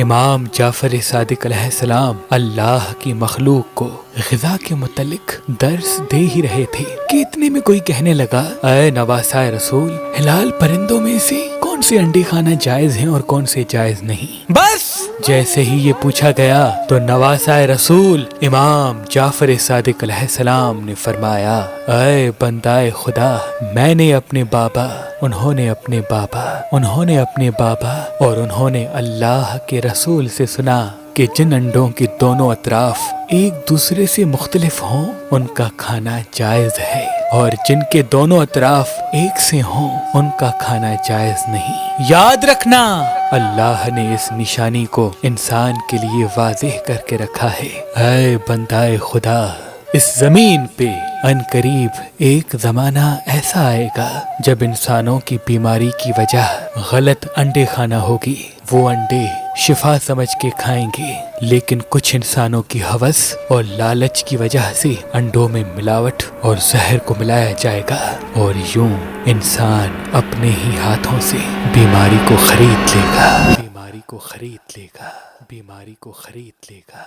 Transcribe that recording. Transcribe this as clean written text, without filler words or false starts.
امام جعفر صادق علیہ السلام اللہ کی مخلوق کو غذا کے متعلق درس دے ہی رہے تھے کہ اتنے میں کوئی کہنے لگا، اے نواسائے رسول، حلال پرندوں میں سے کون سے انڈے کھانا جائز ہیں اور کون سے جائز نہیں؟ بس جیسے ہی یہ پوچھا گیا تو نواسائے رسول امام جعفر صادق علیہ السلام نے فرمایا، اے بندائے خدا، میں نے اپنے بابا، انہوں نے اپنے بابا، انہوں نے اپنے بابا اور انہوں نے اللہ کے رسول سے سنا کہ جن انڈوں کے دونوں اطراف ایک دوسرے سے مختلف ہوں ان کا کھانا جائز ہے، اور جن کے دونوں اطراف ایک سے ہوں ان کا کھانا جائز نہیں۔ یاد رکھنا، اللہ نے اس نشانی کو انسان کے لیے واضح کر کے رکھا ہے۔ اے بندائے خدا، اس زمین پہ ان قریب ایک زمانہ ایسا آئے گا جب انسانوں کی بیماری کی وجہ غلط انڈے کھانا ہوگی۔ وہ انڈے شفا سمجھ کے کھائیں گے، لیکن کچھ انسانوں کی ہوس اور لالچ کی وجہ سے انڈوں میں ملاوٹ اور زہر کو ملایا جائے گا، اور یوں انسان اپنے ہی ہاتھوں سے بیماری کو خرید لے گا، بیماری کو خرید لے گا، بیماری کو خرید لے گا۔